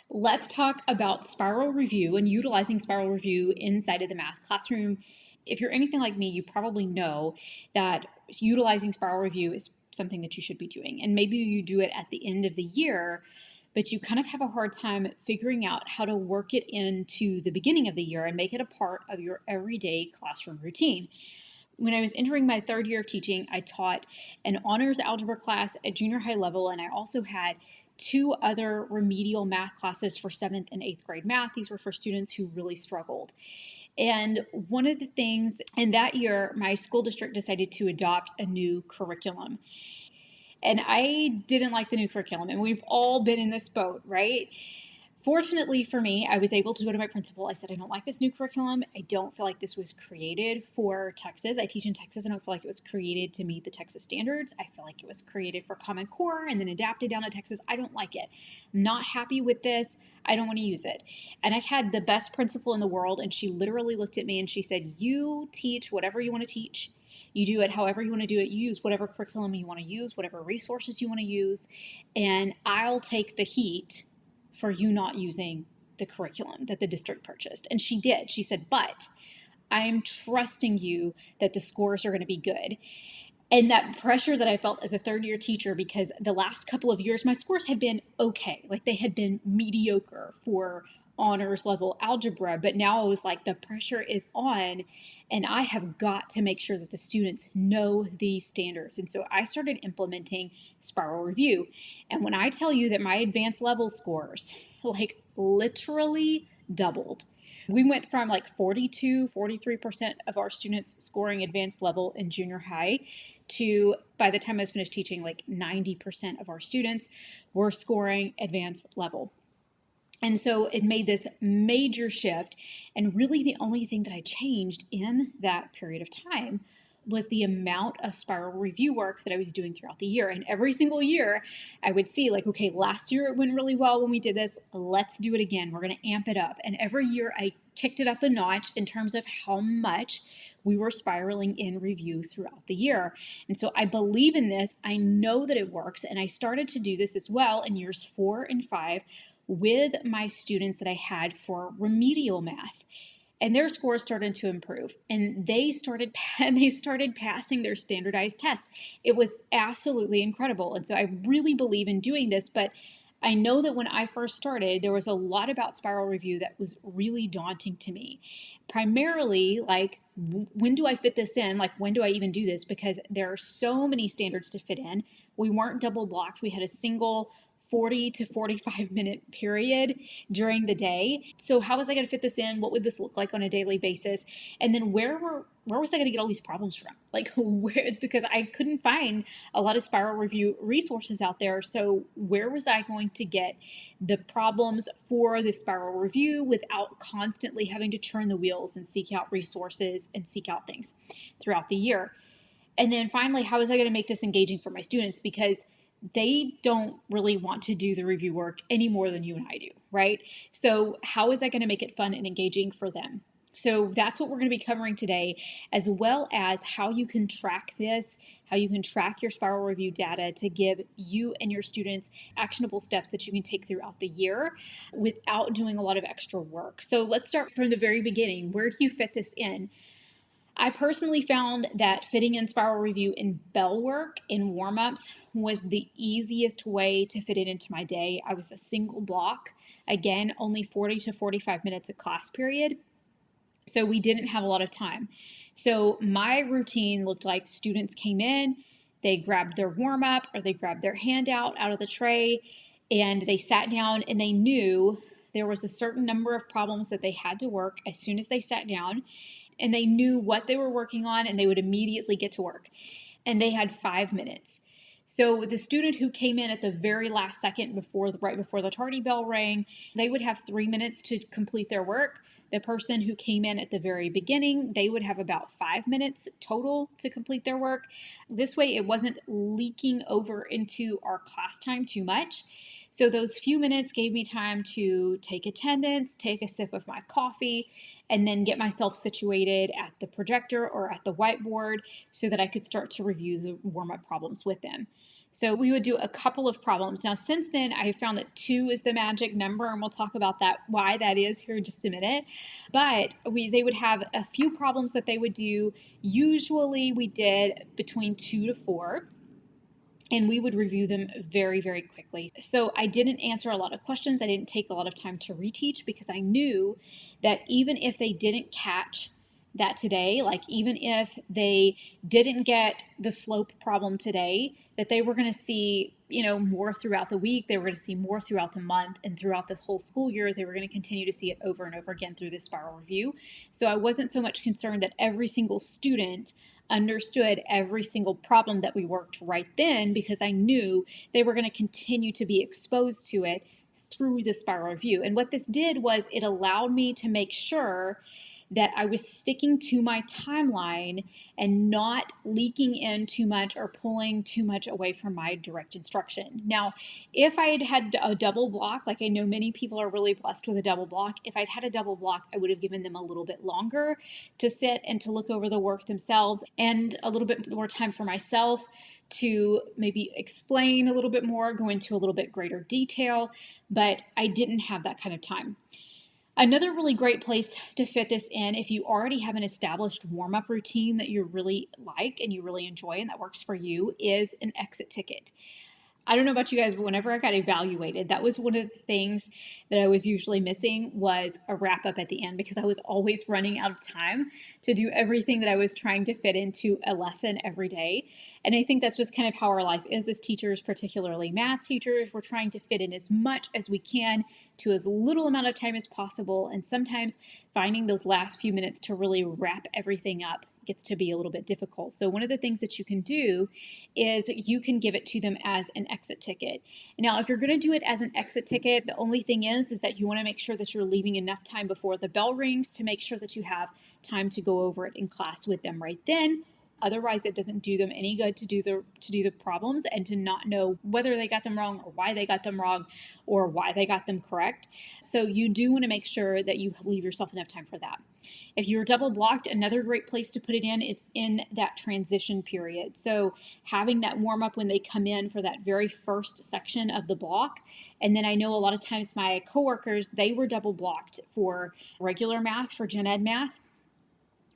Let's talk about spiral review and utilizing spiral review inside of the math classroom. If you're anything like me, you probably know that utilizing spiral review is something that you should be doing. And maybe you do it at the end of the year, but you kind of have a hard time figuring out how to work it into the beginning of the year and make it a part of your everyday classroom routine. When I was entering my third year of teaching, I taught an honors algebra class at junior high level, and I also had two other remedial math classes for 7th and 8th grade math. These were for students who really struggled. And one of the things in that year, my school district decided to adopt a new curriculum. And I didn't like the new curriculum, and we've all been in this boat, right? Fortunately for me, I was able to go to my principal. I said, I don't like this new curriculum. I don't feel like this was created for Texas. I teach in Texas. I don't feel like it was created to meet the Texas standards. I feel like it was created for Common Core and then adapted down to Texas. I don't like it. I'm not happy with this. I don't want to use it. And I had the best principal in the world, and she literally looked at me and she said, you teach whatever you want to teach. You do it however you want to do it. You use whatever curriculum you want to use, whatever resources you want to use, and I'll take the heat for you not using the curriculum that the district purchased. And she did. She said, but I'm trusting you that the scores are going to be good. And that pressure that I felt as a third year teacher, because the last couple of years, my scores had been okay. Like they had been mediocre for honors level algebra. But now it was like the pressure is on, and I have got to make sure that the students know these standards. And so I started implementing spiral review. And when I tell you that my advanced level scores like literally doubled, we went from like 43% of our students scoring advanced level in junior high to, by the time I was finished teaching, like 90% of our students were scoring advanced level. And so it made this major shift. And really the only thing that I changed in that period of time was the amount of spiral review work that I was doing throughout the year. And every single year I would see like, okay, last year it went really well when we did this. Let's do it again. We're going to amp it up. And every year I kicked it up a notch in terms of how much we were spiraling in review throughout the year. And so I believe in this. I know that it works. And I started to do this as well in years 4 and 5 with my students that I had for remedial math. And their scores started to improve, and they started passing their standardized tests. It was absolutely incredible. And so I really believe in doing this, but I know that when I first started, there was a lot about spiral review that was really daunting to me. Primarily, like, when do I fit this in? Like, when do I even do this? Because there are so many standards to fit in. We weren't double blocked. We had a single 40 to 45 minute period during the day. So how was I going to fit this in? What would this look like on a daily basis? And then where was I going to get all these problems from? Like where, because I couldn't find a lot of spiral review resources out there. So where was I going to get the problems for the spiral review without constantly having to turn the wheels and seek out resources and seek out things throughout the year? And then finally, how was I going to make this engaging for my students? Because they don't really want to do the review work any more than you and I do, right? So how is that going to make it fun and engaging for them? So that's what we're going to be covering today, as well as how you can track this, how you can track your spiral review data to give you and your students actionable steps that you can take throughout the year without doing a lot of extra work. So let's start from the very beginning. Where do you fit this in? I personally found that fitting in spiral review in bell work, in warm-ups, was the easiest way to fit it into my day. I was a single block, again, only 40 to 45 minutes a class period. So we didn't have a lot of time. So my routine looked like students came in, they grabbed their warm-up or they grabbed their handout out of the tray, and they sat down and they knew there was a certain number of problems that they had to work as soon as they sat down, and they knew what they were working on and they would immediately get to work. And they had 5 minutes. So the student who came in at the very last second right before the tardy bell rang, they would have 3 minutes to complete their work. The person who came in at the very beginning, they would have about 5 minutes total to complete their work. This way it wasn't leaking over into our class time too much. So those few minutes gave me time to take attendance, take a sip of my coffee, and then get myself situated at the projector or at the whiteboard so that I could start to review the warm-up problems with them. So we would do a couple of problems. Now, since then, I have found that 2 is the magic number, and we'll talk about that, why that is here in just a minute. But they would have a few problems that they would do. Usually we did between 2 to 4. And we would review them very, very quickly. So I didn't answer a lot of questions. I didn't take a lot of time to reteach because I knew that even if they didn't catch that today, like even if they didn't get the slope problem today, that they were going to see, more throughout the week. They were going to see more throughout the month, and throughout this whole school year, they were going to continue to see it over and over again through this spiral review. So I wasn't so much concerned that every single student understood every single problem that we worked right then, because I knew they were going to continue to be exposed to it through the spiral review. And what this did was it allowed me to make sure that I was sticking to my timeline and not leaking in too much or pulling too much away from my direct instruction. Now, if I had had a double block, like I know many people are really blessed with a double block, if I'd had a double block, I would have given them a little bit longer to sit and to look over the work themselves, and a little bit more time for myself to maybe explain a little bit more, go into a little bit greater detail, but I didn't have that kind of time. Another really great place to fit this in, if you already have an established warm-up routine that you really like and you really enjoy and that works for you, is an exit ticket. I don't know about you guys, but whenever I got evaluated, that was one of the things that I was usually missing, was a wrap up at the end, because I was always running out of time to do everything that I was trying to fit into a lesson every day. And I think that's just kind of how our life is as teachers, particularly math teachers. We're trying to fit in as much as we can to as little amount of time as possible. And sometimes finding those last few minutes to really wrap everything up gets to be a little bit difficult. So one of the things that you can do is you can give it to them as an exit ticket. Now, if you're going to do it as an exit ticket, the only thing is that you want to make sure that you're leaving enough time before the bell rings to make sure that you have time to go over it in class with them right then. Otherwise, it doesn't do them any good to do the problems and to not know whether they got them wrong or why they got them wrong or why they got them correct. So you do want to make sure that you leave yourself enough time for that. If you're double blocked, another great place to put it in is in that transition period. So having that warm up when they come in for that very first section of the block. And then I know a lot of times my coworkers, they were double blocked for regular math, for gen ed math.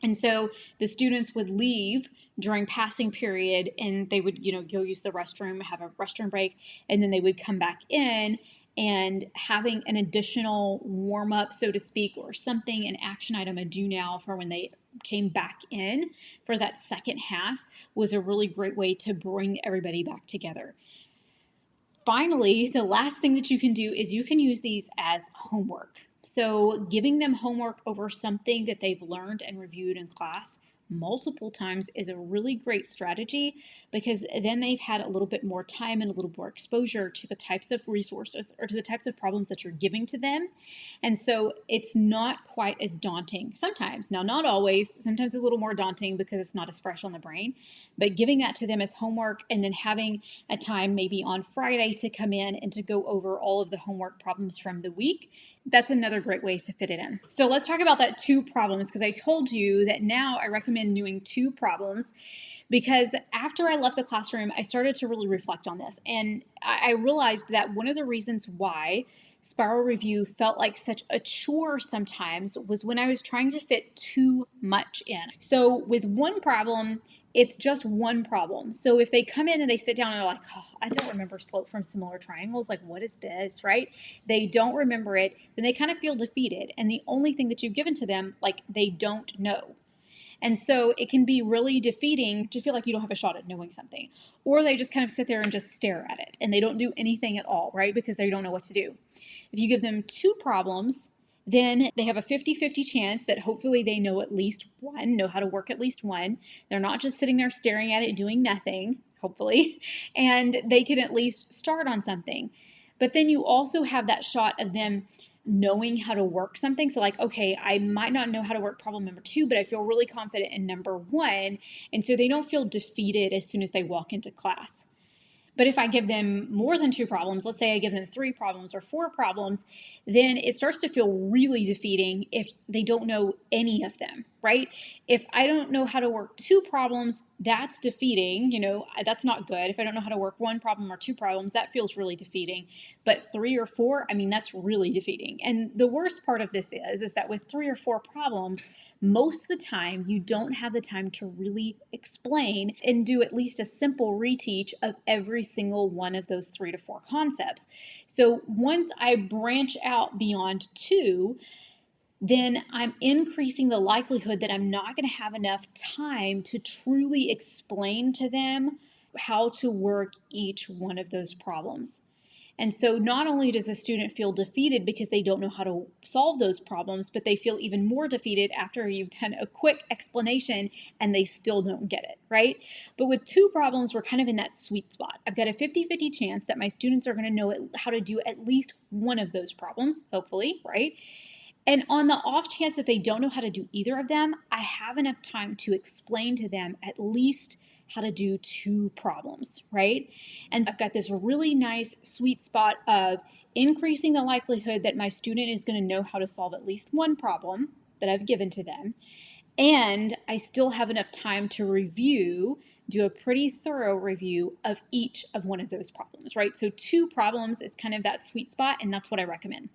And so the students would leave during passing period, and they would, go use the restroom, have a restroom break, and then they would come back in, and having an additional warm up, so to speak, or something, an action item, a do now for when they came back in for that second half, was a really great way to bring everybody back together. Finally, the last thing that you can do is you can use these as homework. So giving them homework over something that they've learned and reviewed in class multiple times is a really great strategy, because then they've had a little bit more time and a little more exposure to the types of resources or to the types of problems that you're giving to them. And so it's not quite as daunting sometimes. Now, not always. Sometimes it's a little more daunting because it's not as fresh on the brain, but giving that to them as homework and then having a time maybe on Friday to come in and to go over all of the homework problems from the week, that's another great way to fit it in. So let's talk about that 2 problems, because I told you that now I recommend doing 2 problems, because after I left the classroom, I started to really reflect on this. And I realized that one of the reasons why spiral review felt like such a chore sometimes was when I was trying to fit too much in. So with one problem, it's just one problem. So if they come in and they sit down and they're like, oh, I don't remember slope from similar triangles, like what is this, right? They don't remember it, then they kind of feel defeated. And the only thing that you've given to them, like they don't know. And so it can be really defeating to feel like you don't have a shot at knowing something. Or they just kind of sit there and just stare at it and they don't do anything at all, right? Because they don't know what to do. If you give them 2 problems, then they have a 50-50 chance that hopefully they know at least one, know how to work at least one. They're not just sitting there staring at it doing nothing, hopefully, and they can at least start on something. But then you also have that shot of them knowing how to work something. So like, okay, I might not know how to work problem number 2, but I feel really confident in number 1. And so they don't feel defeated as soon as they walk into class. But if I give them more than 2 problems, let's say I give them 3 problems or 4 problems, then it starts to feel really defeating if they don't know any of them, right? If I don't know how to work 2 problems, that's defeating. That's not good. If I don't know how to work 1 problem or 2 problems, that feels really defeating. But 3 or 4, I mean, that's really defeating. And the worst part of this is that with 3 or 4 problems, most of the time you don't have the time to really explain and do at least a simple reteach of every single one of those 3 to 4 concepts. So once I branch out beyond 2, then I'm increasing the likelihood that I'm not going to have enough time to truly explain to them how to work each one of those problems. And so not only does the student feel defeated because they don't know how to solve those problems, but they feel even more defeated after you've done a quick explanation and they still don't get it, right? But with 2 problems, we're kind of in that sweet spot. I've got a 50-50 chance that my students are going to know how to do at least one of those problems, hopefully, right? And on the off chance that they don't know how to do either of them, I have enough time to explain to them at least how to do 2 problems, right? And I've got this really nice sweet spot of increasing the likelihood that my student is going to know how to solve at least 1 problem that I've given to them. And I still have enough time to do a pretty thorough review of each of one of those problems, right? So 2 problems is kind of that sweet spot, and that's what I recommend.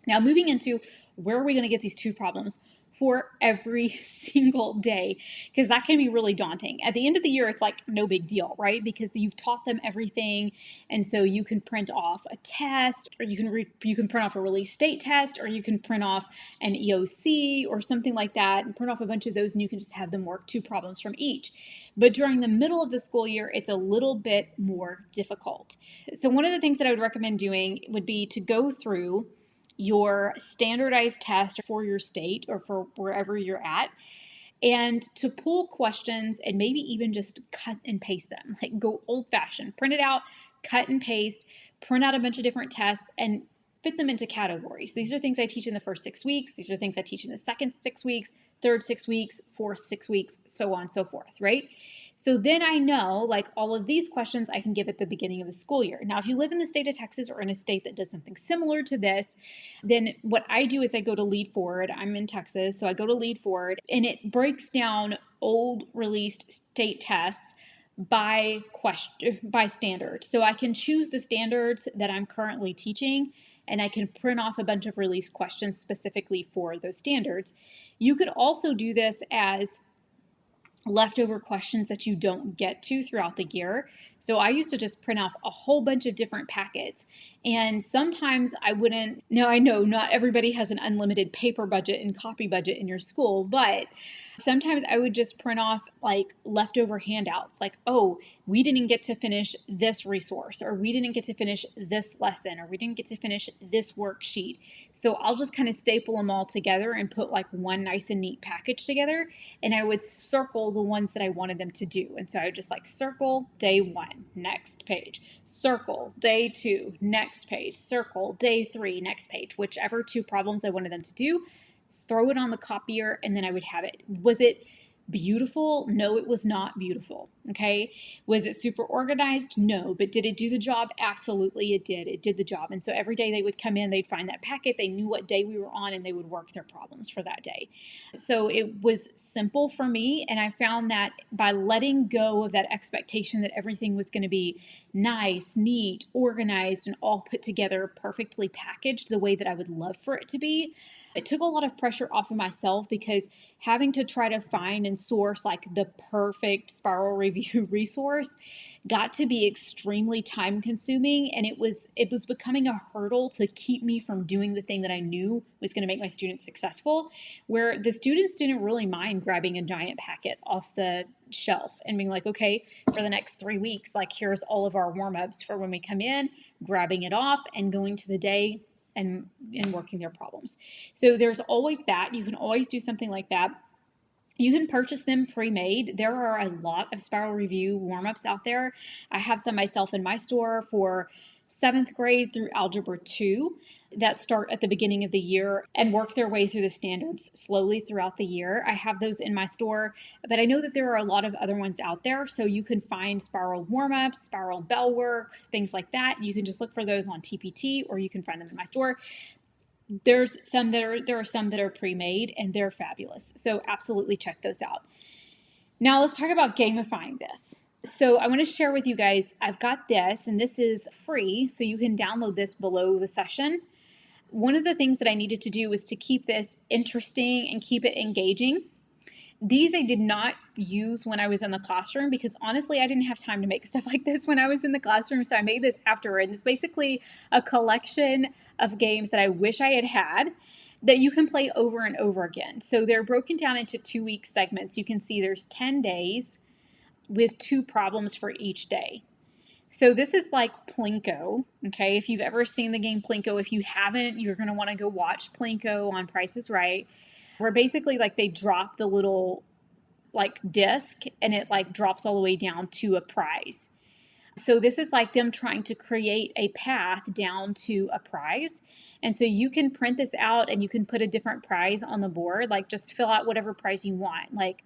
Now, moving into where are we going to get these 2 problems for every single day, because that can be really daunting. At the end of the year, it's like no big deal, right? Because you've taught them everything, and so you can print off a test, or you can print off a release state test, or you can print off an EOC or something like that, and print off a bunch of those, and you can just have them work 2 problems from each. But during the middle of the school year, it's a little bit more difficult. So one of the things that I would recommend doing would be to go through your standardized test for your state or for wherever you're at, and to pull questions and maybe even just cut and paste them. Like, go old fashioned, print it out, cut and paste, print out a bunch of different tests and fit them into categories. These are things I teach in the first 6 weeks. These are things I teach in the second 6 weeks, third 6 weeks, fourth 6 weeks, so on and so forth, right? So then I know, like, all of these questions I can give at the beginning of the school year. Now, if you live in the state of Texas or in a state that does something similar to this, then what I do is I go to Lead Forward. I'm in Texas, so I go to Lead Forward, and it breaks down old released state tests by standard. So I can choose the standards that I'm currently teaching, and I can print off a bunch of release questions specifically for those standards. You could also do this as leftover questions that you don't get to throughout the year. So I used to just print off a whole bunch of different packets, and sometimes I wouldn't. Now, I know not everybody has an unlimited paper budget and copy budget in your school, but sometimes I would just print off like leftover handouts, like, oh, we didn't get to finish this resource, or we didn't get to finish this lesson, or we didn't get to finish this worksheet. So I'll just kind of staple them all together and put like one nice and neat package together, and I would circle the ones that I wanted them to do. And so I would just like circle day 1, next page, circle day 2, next page, circle day 3, next page, whichever 2 problems I wanted them to do, throw it on the copier, and then I would have it. Was it beautiful? No, it was not beautiful. Okay. Was it super organized? No. But did it do the job? Absolutely, it did. It did the job. And so every day they would come in, they'd find that packet, they knew what day we were on, and they would work their problems for that day. So it was simple for me. And I found that by letting go of that expectation that everything was going to be nice, neat, organized, and all put together, perfectly packaged the way that I would love for it to be, it took a lot of pressure off of myself, because having to try to find and source like the perfect spiral review resource got to be extremely time consuming, and it was becoming a hurdle to keep me from doing the thing that I knew was going to make my students successful, where the students didn't really mind grabbing a giant packet off the shelf and being like, okay, for the next 3 weeks, like, here's all of our warm-ups for when we come in, grabbing it off and going to the day and working their problems. So there's always that. You can always do something like that. You can purchase them pre-made. There are a lot of spiral review warm-ups out there. I have some myself in my store for 7th grade through Algebra 2 that start at the beginning of the year and work their way through the standards slowly throughout the year. I have those in my store, but I know that there are a lot of other ones out there. So you can find spiral warm-ups, spiral bell work, things like that. You can just look for those on TPT, or you can find them in my store. There are some that are pre-made and they're fabulous. So absolutely check those out. Now let's talk about gamifying this. So I want to share with you guys, I've got this, and this is free, so you can download this below the session. One of the things that I needed to do was to keep this interesting and keep it engaging. These I did not use when I was in the classroom because honestly, I didn't have time to make stuff like this when I was in the classroom. So I made this afterward. It's basically a collection of games that I wish I had had that you can play over and over again. So they're broken down into 2-week segments. You can see there's 10 days with 2 problems for each day. So this is like Plinko, okay? If you've ever seen the game Plinko, if you haven't, you're going to want to go watch Plinko on Price is Right, where basically like they drop the little like disc and it like drops all the way down to a prize. So this is like them trying to create a path down to a prize. And so you can print this out and you can put a different prize on the board, like just fill out whatever prize you want, like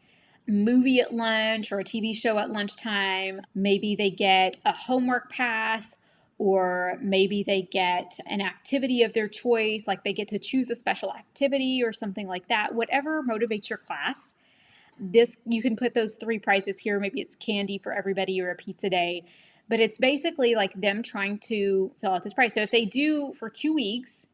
movie at lunch or a TV show at lunchtime. Maybe they get a homework pass, or maybe they get an activity of their choice, like they get to choose a special activity or something like that. Whatever motivates your class. This, you can put those 3 prizes here. Maybe it's candy for everybody or a pizza day, but it's basically like them trying to fill out this prize. So if they do for 2 weeks,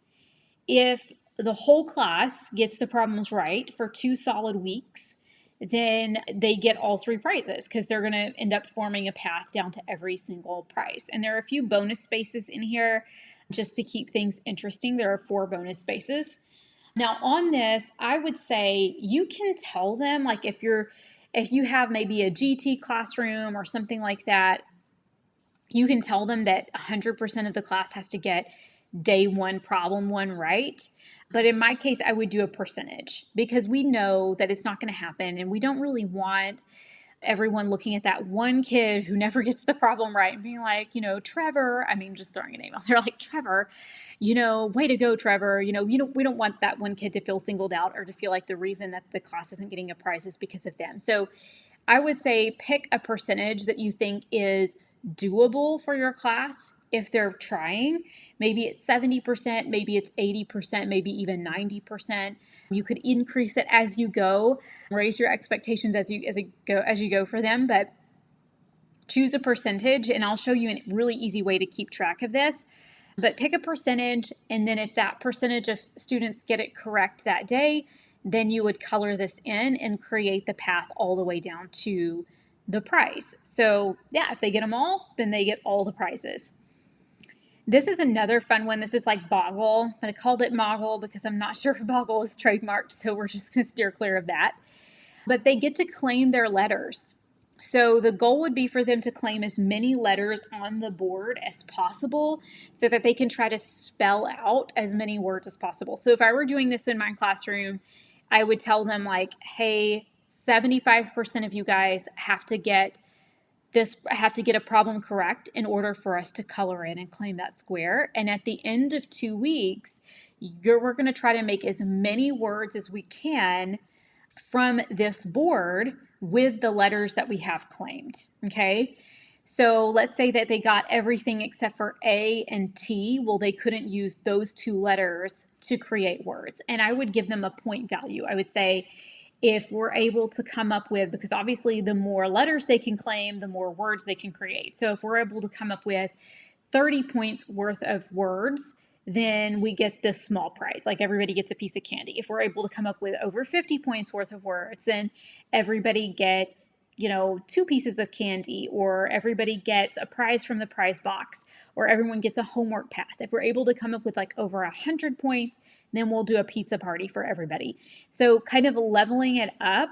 if the whole class gets the problems right for 2 solid weeks, then they get all 3 prizes because they're going to end up forming a path down to every single prize. And there are a few bonus spaces in here just to keep things interesting. There are 4 bonus spaces. Now on this, I would say you can tell them, like if you have maybe a GT classroom or something like that, you can tell them that 100% of the class has to get day 1, problem 1 right. But in my case, I would do a percentage because we know that it's not going to happen. And we don't really want everyone looking at that one kid who never gets the problem right and being like, Trevor, I mean, just throwing a name out there, like Trevor, way to go, Trevor. We don't want that one kid to feel singled out or to feel like the reason that the class isn't getting a prize is because of them. So I would say pick a percentage that you think is doable for your class. If they're trying, maybe it's 70%, maybe it's 80%, maybe even 90%. You could increase it as you go, raise your expectations as you go for them, but choose a percentage, and I'll show you a really easy way to keep track of this. But pick a percentage, and then if that percentage of students get it correct that day, then you would color this in and create the path all the way down to the prize. So yeah, if they get them all, then they get all the prizes. This is another fun one. This is like Boggle, but I called it Moggle because I'm not sure if Boggle is trademarked, so we're just going to steer clear of that. But they get to claim their letters. So the goal would be for them to claim as many letters on the board as possible so that they can try to spell out as many words as possible. So if I were doing this in my classroom, I would tell them like, hey, 75% of you guys have to get a problem correct in order for us to color in and claim that square. And at the end of 2 weeks, we're going to try to make as many words as we can from this board with the letters that we have claimed. Okay. So let's say that they got everything except for A and T. Well, they couldn't use those 2 letters to create words. And I would give them a point value. I would say, if we're able to come up with, because obviously the more letters they can claim, the more words they can create. So if we're able to come up with 30 points worth of words, then we get this small prize, like everybody gets a piece of candy. If we're able to come up with over 50 points worth of words, then everybody gets 2 pieces of candy, or everybody gets a prize from the prize box, or everyone gets a homework pass. If we're able to come up with like over 100 points, then we'll do a pizza party for everybody. So kind of leveling it up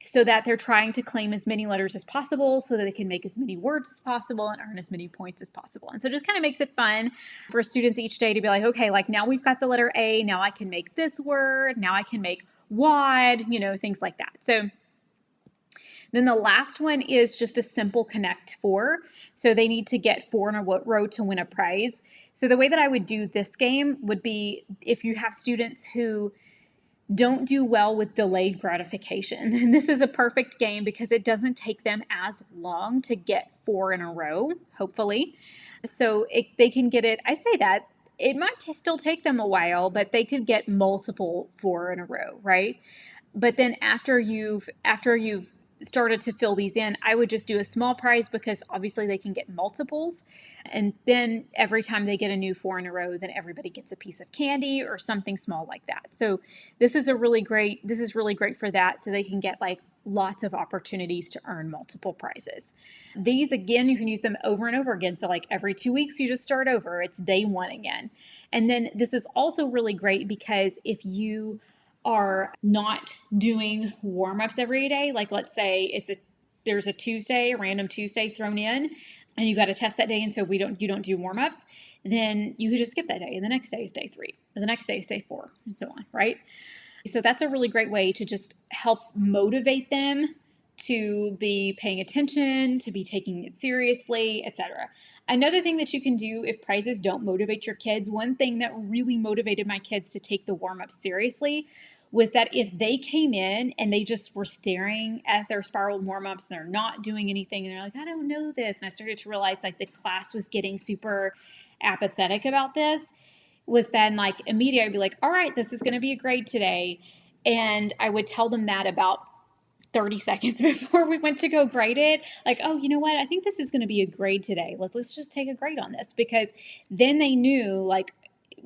so that they're trying to claim as many letters as possible so that they can make as many words as possible and earn as many points as possible. And so it just kind of makes it fun for students each day to be like, okay, like now we've got the letter A, now I can make this word, now I can make wad, things like that. So then the last one is just a simple connect 4. So they need to get 4 in a row to win a prize. So the way that I would do this game would be if you have students who don't do well with delayed gratification. And this is a perfect game because it doesn't take them as long to get 4 in a row, hopefully. So they can get it, I say that, it might still take them a while, but they could get multiple 4 in a row, right? But then after you've started to fill these in, I would just do a small prize because obviously they can get multiples. And then every time they get a new 4 in a row, then everybody gets a piece of candy or something small like that. So this is really great for that. So they can get like lots of opportunities to earn multiple prizes. These, again, you can use them over and over again. So like every 2 weeks, you just start over. It's day one again. And then this is also really great because if you are not doing warm-ups every day, like let's say there's a Tuesday, a random Tuesday thrown in, and you've got a test that day, and so you don't do warm-ups, then you could just skip that day, and the next day is day 3, and the next day is day 4, and so on, right? So that's a really great way to just help motivate them to be paying attention, to be taking it seriously, etc. Another thing that you can do if prizes don't motivate your kids, one thing that really motivated my kids to take the warm-up seriously was that if they came in and they just were staring at their spiraled warm-ups and they're not doing anything and they're like, I don't know this. And I started to realize like the class was getting super apathetic about this, was then like immediately I'd be like, all right, this is going to be a grade today. And I would tell them that about 30 seconds before we went to go grade it. Like, oh, you know what? I think this is going to be a grade today. Let's just take a grade on this, because then they knew like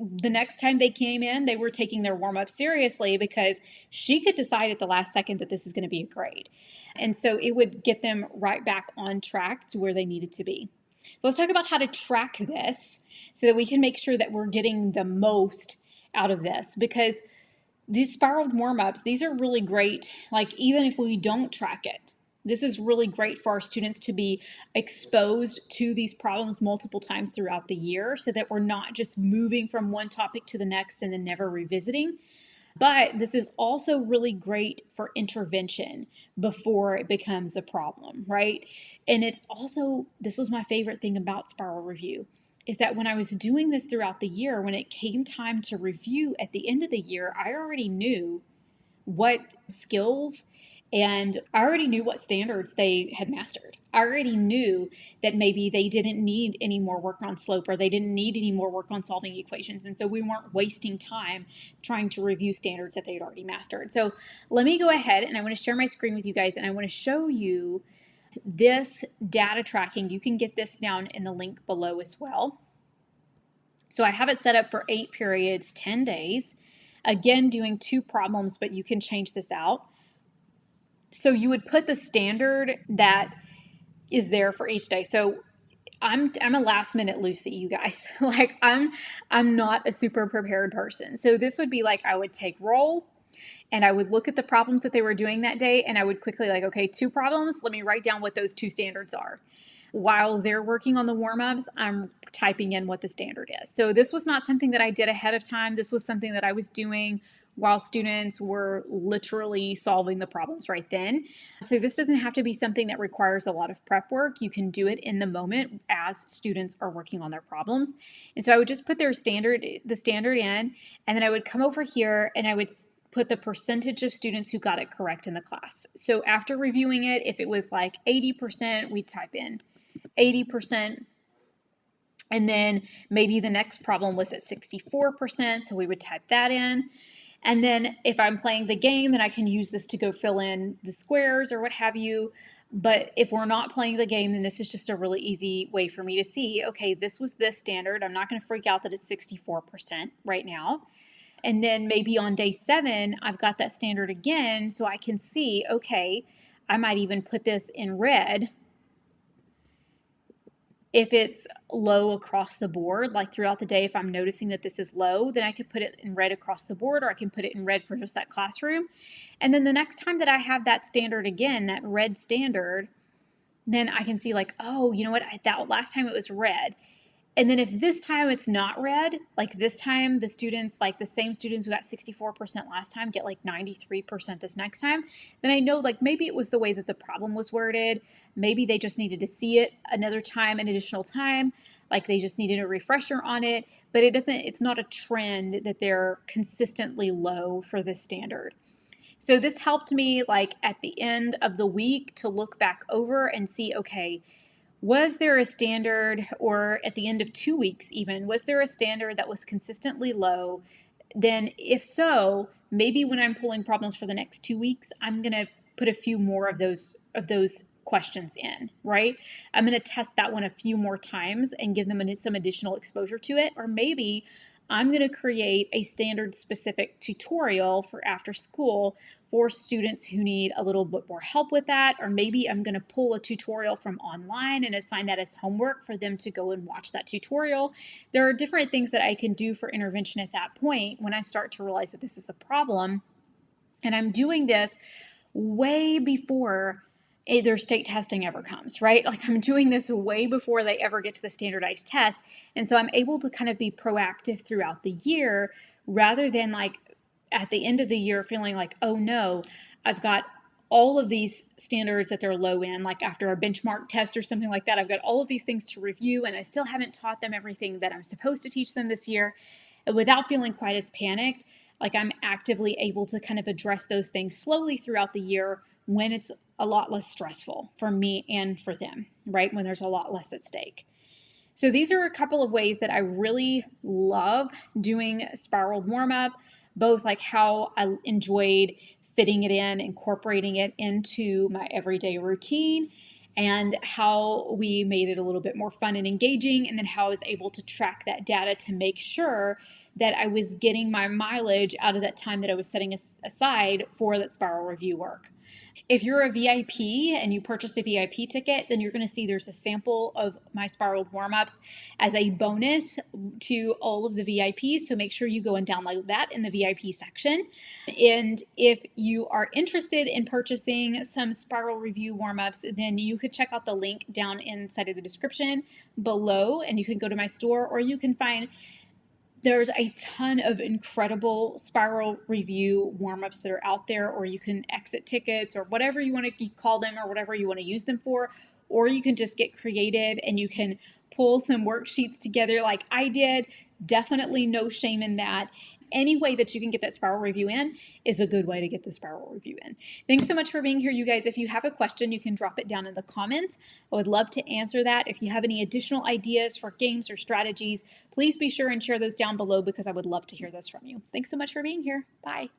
the next time they came in, they were taking their warm up seriously because she could decide at the last second that this is going to be a grade. And so it would get them right back on track to where they needed to be. So let's talk about how to track this so that we can make sure that we're getting the most out of this, because these spiraled warm-ups, these are really great. Like even if we don't track it, this is really great for our students to be exposed to these problems multiple times throughout the year so that we're not just moving from one topic to the next and then never revisiting. But this is also really great for intervention before it becomes a problem, right? And it's also, this was my favorite thing about Spiral Review, is that when I was doing this throughout the year, when it came time to review at the end of the year, I already knew what skills and I already knew what standards they had mastered. I already knew that maybe they didn't need any more work on slope or they didn't need any more work on solving equations. And so we weren't wasting time trying to review standards that they had already mastered. So let me go ahead and I want to share my screen with you guys and I want to show you this data tracking. You can get this down in the link below as well. So I have it set up for 8 periods, 10 days. Again, doing 2 problems, but you can change this out. So you would put the standard that is there for each day. So I'm a last minute Lucy, you guys. Like I'm not a super prepared person. So this would be like I would take roll and I would look at the problems that they were doing that day and I would quickly like, okay, 2 problems, let me write down what those 2 standards are. While they're working on the warm-ups, I'm typing in what the standard is. So this was not something that I did ahead of time. This was something that I was doing while students were literally solving the problems right then. So this doesn't have to be something that requires a lot of prep work. You can do it in the moment as students are working on their problems. And so I would just put the standard in, and then I would come over here and I would put the percentage of students who got it correct in the class. So after reviewing it, if it was like 80%, we type in 80%. And then maybe the next problem was at 64%, so we would type that in. And then if I'm playing the game, then I can use this to go fill in the squares or what have you. But if we're not playing the game, then this is just a really easy way for me to see, okay, this was this standard. I'm not going to freak out that it's 64% right now. And then maybe on day 7, I've got that standard again, so I can see, okay, I might even put this in red. If it's low across the board, like throughout the day, if I'm noticing that this is low, then I could put it in red across the board, or I can put it in red for just that classroom. And then the next time that I have that standard again, that red standard, then I can see like, oh, you know what, that last time it was red. And then if this time it's not red, like this time the students, like the same students who got 64% last time get like 93% this next time, then I know like maybe it was the way that the problem was worded. Maybe they just needed to see it another time, an additional time, like they just needed a refresher on it. But it's not a trend that they're consistently low for this standard. So this helped me like at the end of the week to look back over and see, okay, Was there a standard, or at the end of 2 weeks even, was there a standard that was consistently low? Then if so, maybe when I'm pulling problems for the next 2 weeks, I'm going to put a few more of those questions in, right? I'm going to test that one a few more times and give them some additional exposure to it. Or maybe I'm going to create a standard specific tutorial for after school for students who need a little bit more help with that. Or maybe I'm going to pull a tutorial from online and assign that as homework for them to go and watch that tutorial. There are different things that I can do for intervention at that point when I start to realize that this is a problem. And I'm doing this way before their state testing ever comes, right? Like I'm doing this way before they ever get to the standardized test. And so I'm able to kind of be proactive throughout the year rather than like at the end of the year feeling like, oh no, I've got all of these standards that they're low in, like after a benchmark test or something like that. I've got all of these things to review and I still haven't taught them everything that I'm supposed to teach them this year. And without feeling quite as panicked, like I'm actively able to kind of address those things slowly throughout the year when it's a lot less stressful for me and for them, right? When there's a lot less at stake. So these are a couple of ways that I really love doing spiraled warm up, both like how I enjoyed fitting it in, incorporating it into my everyday routine, and how we made it a little bit more fun and engaging, and then how I was able to track that data to make sure that I was getting my mileage out of that time that I was setting aside for that spiral review work. If you're a VIP and you purchased a VIP ticket, then you're going to see there's a sample of my spiraled warm-ups as a bonus to all of the VIPs. So make sure you go and download that in the VIP section. And if you are interested in purchasing some spiral review warm-ups, then you could check out the link down inside of the description below, and you can go to my store, or you can find there's a ton of incredible spiral review warm-ups that are out there, or you can exit tickets or whatever you want to call them or whatever you want to use them for, or you can just get creative and you can pull some worksheets together like I did. Definitely no shame in that. Any way that you can get that spiral review in is a good way to get the spiral review in. Thanks so much for being here, you guys. If you have a question, you can drop it down in the comments. I would love to answer that. If you have any additional ideas for games or strategies, please be sure and share those down below because I would love to hear those from you. Thanks so much for being here. Bye.